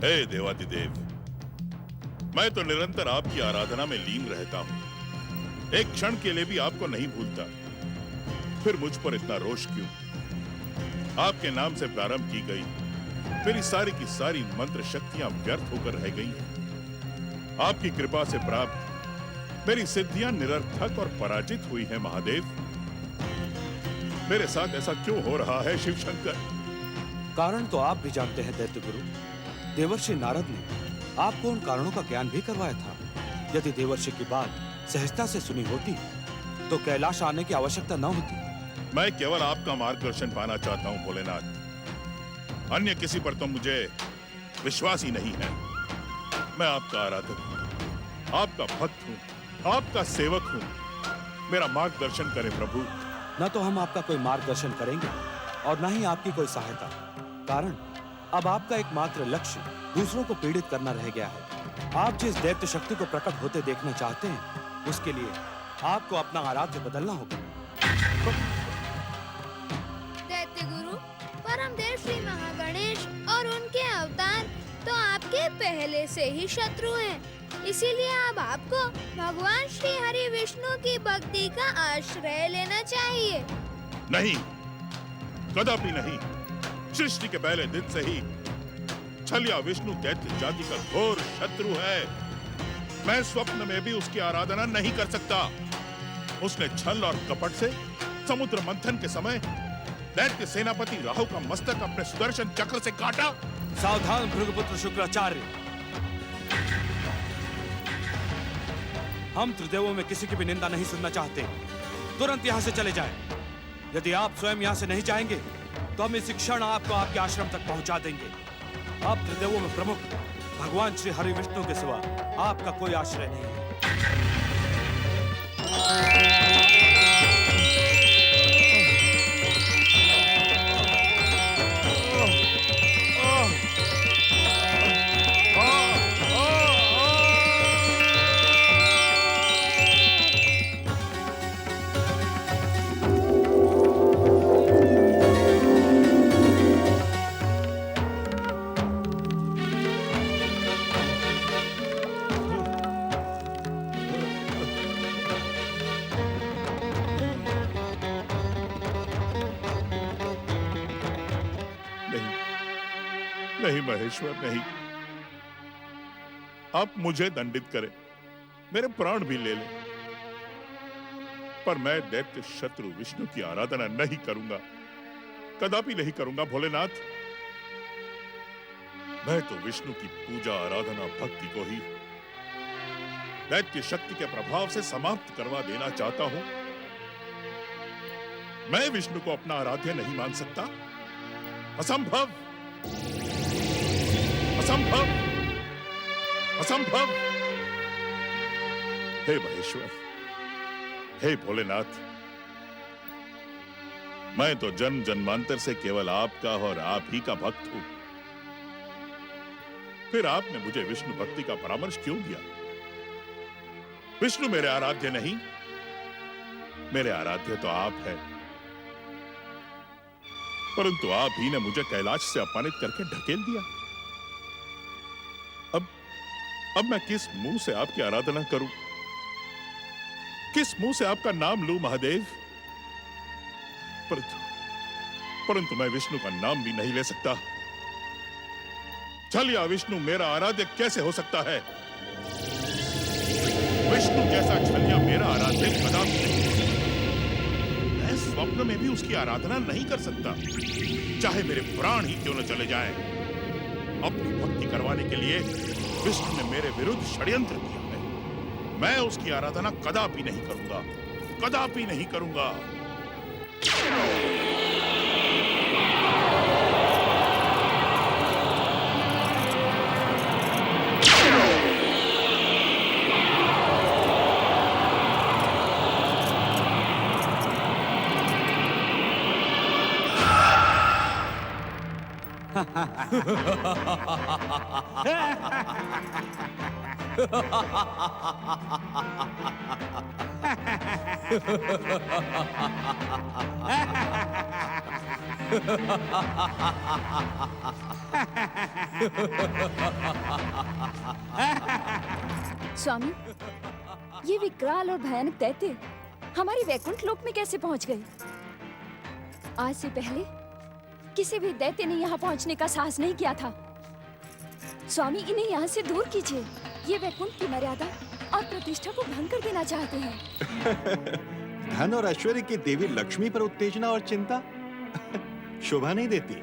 हे देवादिदेव, मैं तो निरंतर आपकी आराधना में लीन रहता हूं। एक क्षण के लिए भी आपको नहीं भूलता। फिर मुझ पर इतना रोष क्यों? आपके नाम से प्रारंभ की गई मेरी सारी की सारी मंत्र शक्तियां व्यर्थ होकर रह गई हैं। आपकी कृपा से प्राप्त मेरी सिद्धियां निरर्थक और पराजित हुई हैं। महादेव, मेरे साथ ऐसा क्यों हो रहा है? शिव शंकर, कारण तो आप भी जानते हैं दैत्य गुरु। देवर्षि नारद ने आपको उन कारणों का ज्ञान भी करवाया था। यदि देवर्षि की बात सहजता से सुनी होती तो कैलाश आने की आवश्यकता न होती। मैं केवल आपका मार्गदर्शन पाना चाहता हूं भोलेनाथ। अन्य किसी पर तो मुझे विश्वास ही नहीं है। मैं आपका आराधक हूं, आपका भक्त हूं, आपका सेवक हूं। मेरा मार्गदर्शन करें प्रभु। न तो हम आपका कोई मार्गदर्शन करेंगे और न ही आपकी कोई सहायता। कारण अब आपका एकमात्र लक्ष्य दूसरों को पीड़ित करना रह गया है। आप जिस दैत्य शक्ति को प्रकट होते देखना चाहते हैं, उसके लिए आपको अपना आराध्य बदलना होगा। दैत्य गुरु, परमदेव श्री महागणेश और उनके अवतार तो आपके पहले से ही शत्रु हैं। इसीलिए अब आपको भगवान श्री हरि विष्णु की भक्ति का आश्रय लेना चाहिए। नहीं, कदापि नहीं। सृष्टि के पहले दिन से ही छलिया विष्णु दैत्य जाति का घोर शत्रु है। मैं स्वप्न में भी उसकी आराधना नहीं कर सकता। उसने छल और कपट से समुद्र मंथन के समय दैत्य सेनापति राहु का मस्तक अपने सुदर्शन चक्र से काटा। सावधान भृगुपुत्र शुक्राचार्य, हम त्रिदेवों में किसी की भी निंदा नहीं सुनना चाहते। तुरंत यहाँ से चले जाएं। यदि आप स्वयं यहाँ से नहीं जाएंगे तो हम इस क्षण आपको आपके आश्रम तक पहुंचा देंगे। आप त्रिदेवों में प्रमुख भगवान श्री हरि विष्णु के सिवा आपका कोई आश्रय नहीं है। नहीं महेश्वर, नहीं। आप मुझे दंडित करें, मेरे प्राण भी ले लें, पर मैं दैत्य शत्रु विष्णु की आराधना नहीं करूंगा। कदापि नहीं करूंगा भोलेनाथ। मैं तो विष्णु की पूजा आराधना भक्ति को ही दैत्य शक्ति के प्रभाव से समाप्त करवा देना चाहता हूं। मैं विष्णु को अपना आराध्य नहीं मान सकता। असंभव, असंभव, असंभव। हे महेश्वर, हे भोलेनाथ, मैं तो जन्म जन्मांतर से केवल आपका और आप ही का भक्त हूं। फिर आपने मुझे विष्णु भक्ति का परामर्श क्यों दिया? विष्णु मेरे आराध्य नहीं, मेरे आराध्य तो आप हैं। परंतु आप ही ने मुझे कैलाश से अपमानित करके ढकेल दिया। अब मैं किस मुंह से आपकी आराधना करूं? किस मुंह से आपका नाम लूं महादेव? परंतु मैं विष्णु का नाम भी नहीं ले सकता। छलिया विष्णु मेरा आराध्य कैसे हो सकता है? विष्णु जैसा छलिया मेरा आराध्य कदापि नहीं। मैं स्वप्न में भी उसकी आराधना नहीं कर सकता, चाहे मेरे प्राण ही क्यों न चले जाएं। अपनी भक्ति करवाने के लिए विष्णु ने मेरे विरुद्ध षड्यंत्र किया है। मैं उसकी आराधना कदापि नहीं करूंगा, कदापि नहीं करूंगा। स्वामी, ये विकराल और भयानक दैत्य हमारे वैकुंठ लोक में कैसे पहुंच गए? आज से पहले किसी भी दैत्य ने यहाँ पहुंचने का साहस नहीं किया था। स्वामी, इन्हें यहाँ से दूर कीजिए। ये वैकुंठ की मर्यादा और प्रतिष्ठा को भंग कर देना चाहते हैं। धन और ऐश्वर्य की देवी लक्ष्मी पर उत्तेजना और चिंता शोभा नहीं देती।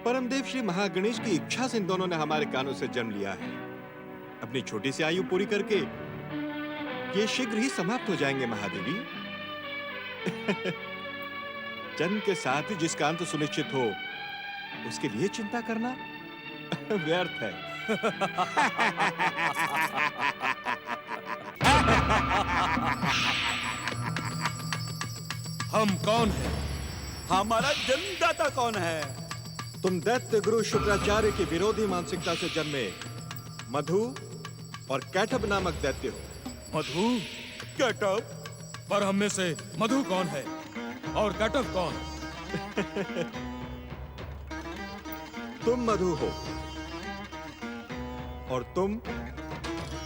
परमदेव श्री महागणेश की इच्छा से इन दोनों ने हमारे कानों से जन्म लिया है। अपनी छोटी सी आयु पूरी करके ये शीघ्र ही समाप्त हो जाएंगे महादेवी। जन्म के साथ ही जिसका अंत सुनिश्चित हो उसके लिए चिंता करना व्यर्थ है। हम कौन हैं? हमारा जन्मदाता कौन है? तुम दैत्य गुरु शुक्राचार्य की विरोधी मानसिकता से जन्मे मधु और कैटब नामक दैत्य हो। मधु? कैटअप? पर हम में से मधु कौन है और कैटब कौन? तुम मधु हो और तुम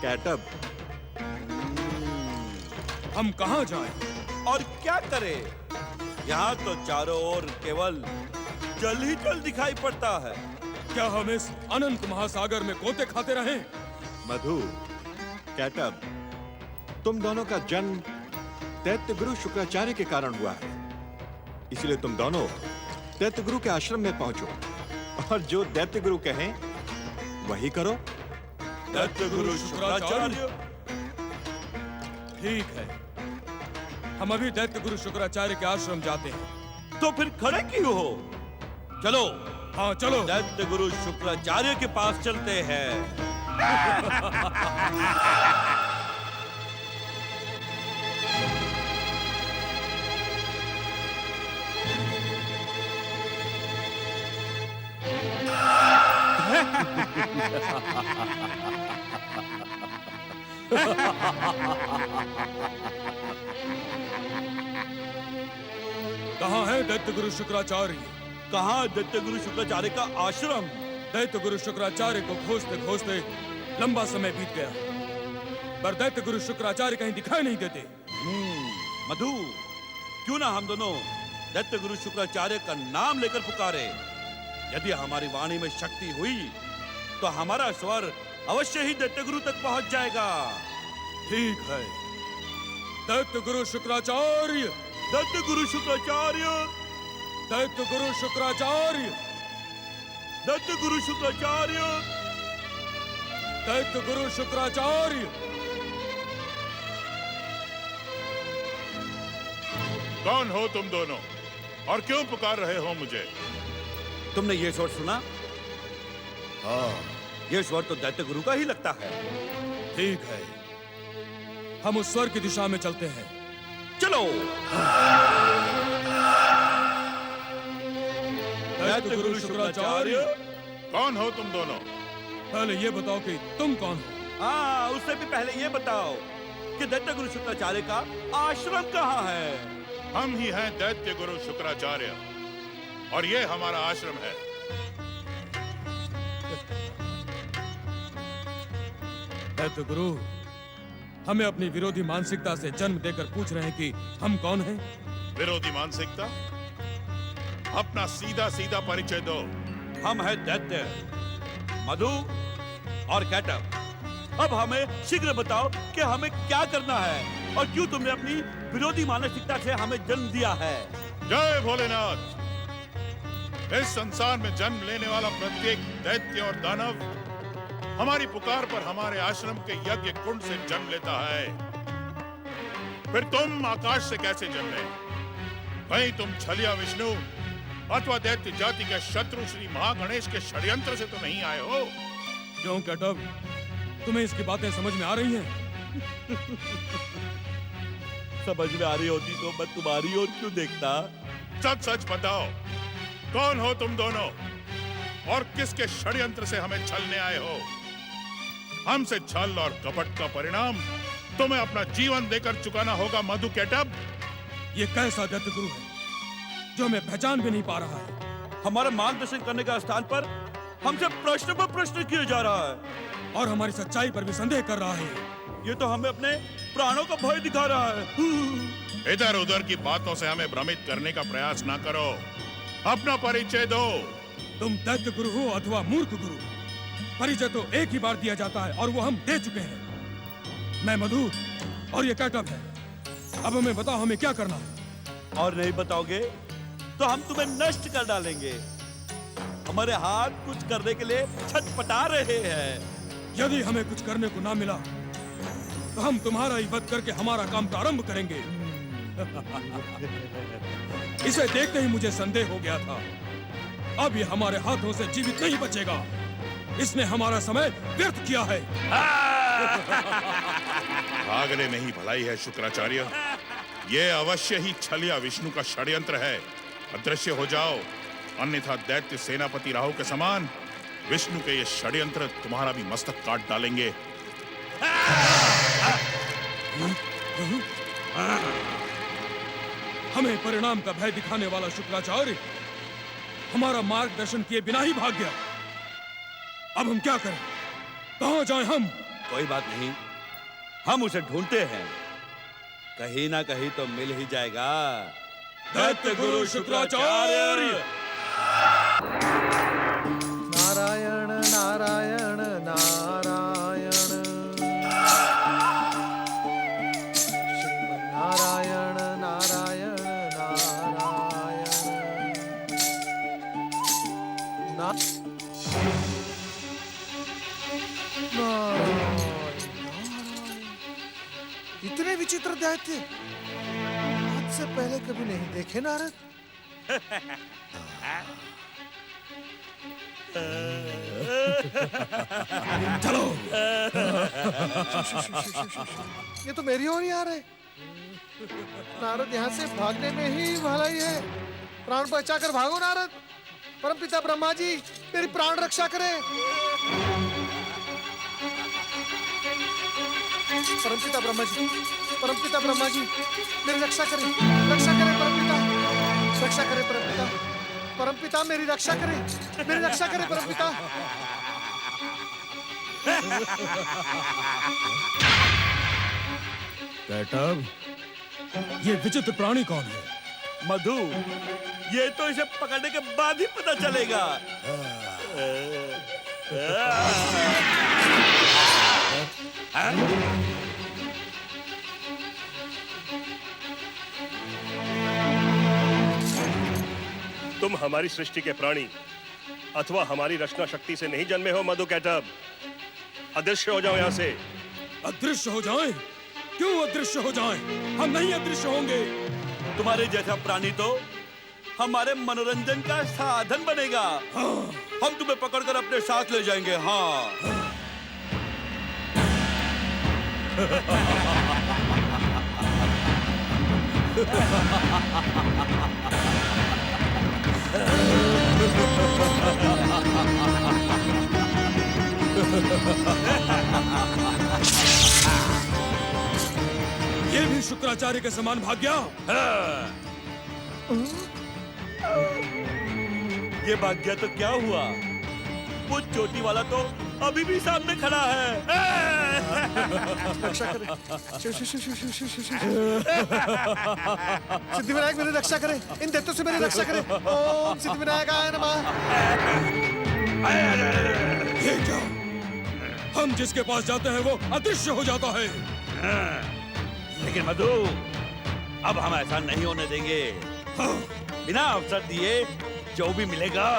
कैटब। हम कहाँ जाएं? और क्या करें? यहाँ तो चारों ओर केवल जल ही जल दिखाई पड़ता है। क्या हम इस अनंत महासागर में गोते खाते रहें? मधु, कैटब, तुम दोनों का जन्म दैत्य गुरु शुक्राचार्य के कारण हुआ है। इसलिए तुम दोनों दैत्य गुरु के आश्रम में पहुंचो और जो दैत्य गुरु कहें वही करो। दैत्य गुरु शुक्राचार्य? ठीक है, हम अभी दैत्य गुरु शुक्राचार्य के आश्रम जाते हैं। तो फिर खड़े क्यों हो? चलो। हाँ चलो। दैत्य गुरु शुक्राचार्य के पास चलते हैं। कहाँ है दैत्य गुरु शुक्राचार्य? कहाँ दैत्य गुरु शुक्राचार्य का आश्रम? दैत्य गुरु शुक्राचार्य को खोजते खोजते लंबा समय बीत गया, पर दैत्य गुरु शुक्राचार्य कहीं दिखाई नहीं देते। मधु, क्यों ना हम दोनों दैत्य गुरु शुक्राचार्य का नाम लेकर पुकारे। यदि हमारी वाणी में शक्ति हुई तो हमारा स्वर अवश्य ही दैत्य गुरु तक पहुंच जाएगा। ठीक है, दैत्य गुरु शुक्राचार्य, दैत्य गुरु शुक्राचार्य, दैत्य गुरु शुक्राचार्य, दैत्य गुरु शुक्राचार्य, दैत्य गुरु शुक्राचार्य। कौन हो तुम दोनों और क्यों पुकार रहे हो मुझे? तुमने ये स्वर सुना? हाँ, ये स्वर तो दैत्य गुरु का ही लगता है। ठीक है, हम उस स्वर की दिशा में चलते हैं। चलो। दैत्य गुरु शुक्राचार्य। कौन हो तुम दोनों? पहले ये बताओ कि तुम कौन हो? हाँ, उससे भी पहले ये बताओ कि दैत्य गुरु शुक्राचार्य का आश्रम कहाँ है? हम ही हैं दैत्य गुरु शुक्राचार्य और ये हमारा आश्रम है। दैत्य गुरु, हमें अपनी विरोधी मानसिकता से जन्म देकर पूछ रहे हैं कि हम कौन हैं? विरोधी मानसिकता? अपना सीधा सीधा परिचय दो। हम हैं दैत्य, मधु और कैटब। अब हमें शीघ्र बताओ कि हमें क्या करना है और क्यों तुमने अपनी विरोधी मानसिकता से हमें जन्म दिया है। जय भोलेनाथ। इस संसार में जन्म लेने वाला प्रत्येक दैत्य और दानव हमारी पुकार पर हमारे आश्रम के यज्ञ कुंड से जन्म लेता है। फिर तुम आकाश से कैसे जन्मे? कहीं तुम छलिया विष्णु अथवा दैत्य जाति के शत्रु श्री महागणेश के षड्यंत्र से तो नहीं आए हो? क्यों कैटब, तुम्हें इसकी बातें समझ में आ रही हैं? समझ में आ रही होती तो मैं तुम्हारी ओर क्यों देखता? सच सच बताओ, कौन हो तुम दोनों और किसके षड्यंत्र से हमें छलने आए हो? हमसे छल और कपट का परिणाम तुम्हें अपना जीवन देकर चुकाना होगा मधु कैटब। ये कैसा दैत्य गुरु है जो हमें पहचान भी नहीं पा रहा है। हमारा मार्गदर्शन करने का स्थान पर हमसे प्रश्न पर प्रश्न किया जा रहा है और हमारी सच्चाई पर भी संदेह कर रहा है। ये तो हमें अपने प्राणों का भय दिखा रहा है। इधर उधर की बातों से हमें भ्रमित करने का प्रयास ना करो। अपना परिचय दो। तुम दैत्य गुरु हो अथवा मूर्ख गुरु, परिचय तो एक ही बार दिया जाता है और वो हम दे चुके हैं। मैं मधु और ये कैटअप है। अब हमें बताओ हमें क्या करना है। और नहीं बताओगे तो हम तुम्हें नष्ट कर डालेंगे। हमारे हाथ कुछ करने के लिए छटपटा रहे हैं। यदि हमें कुछ करने को ना मिला तो हम तुम्हारा ही वध करके हमारा काम प्रारंभ करेंगे। इसे देखते ही मुझे संदेह हो गया था। अब ये हमारे हाथों से जीवित नहीं बचेगा। इसने हमारा समय व्यर्थ किया है। भागने में ही भलाई है शुक्राचार्य। ये अवश्य ही छल या विष्णु का षड्यंत्र है। अदृश्य हो जाओ, अन्यथा दैत्य सेनापति राहु के समान विष्णु के ये षड्यंत्र तुम्हारा भी मस्तक काट डालेंगे। हमें परिणाम का भय दिखाने वाला शुक्राचार्य हमारा मार्गदर्शन किए बिना ही भाग गया। अब हम क्या करें? कहां जाएं हम? कोई बात नहीं, हम उसे ढूंढते हैं। कहीं ना कहीं तो मिल ही जाएगा। दैत्य गुरु शुक्राचार्य। नारायण नारायण नारायण श्रीमन्नारायण नारायण नारायण इतने विचित्र दैत्य आज से पहले कभी नहीं देखे नारद। चलो। ये तो मेरी ओर ही आ रहे। नारद यहाँ से भागने में ही भलाई है। प्राण बचाकर भागो नारद। परमपिता ब्रह्मा जी मेरी प्राण रक्षा करें। परमपिता ब्रह्मा जी, परमपिता ब्रह्मा जी मेरी रक्षा करें, रक्षा करें परमपिता, रक्षा करें परमपिता, परमपिता मेरी रक्षा करें, मेरी रक्षा करें परमपिता। कैटअप, ये विचित्र प्राणी कौन है? मधु, ये तो इसे पकड़ने के बाद ही पता चलेगा। तुम हमारी सृष्टि के प्राणी अथवा हमारी रचना शक्ति से नहीं जन्मे हो मधु कैटअप। अदृश्य हो जाओ यहाँ से। अदृश्य हो जाएं? क्यों अदृश्य हो जाएं? हम नहीं अदृश्य होंगे। तुम्हारे जैसा प्राणी तो हमारे मनोरंजन का साधन बनेगा। हाँ। हम तुम्हें पकड़कर अपने साथ ले जाएंगे। हाँ। ये भी शुक्राचार्य के समान भाग गया। ये भाग्य तो क्या हुआ? वो चोटी वाला तो अभी भी सामने खड़ा है। रक्षा करें। सिद्धिविनायक मेरी रक्षा करें। इन दैत्यों से मेरी रक्षा करें। ओम सिद्धिविनायकाय नमः। ये क्या? हम जिसके पास जाते हैं वो अदृश्य हो जाता है। लेकिन मधु, अब हम ऐसा नहीं होने देंगे। हाँ। बिना अवसर दिए जो भी मिलेगा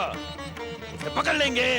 उसे पकड़ लेंगे।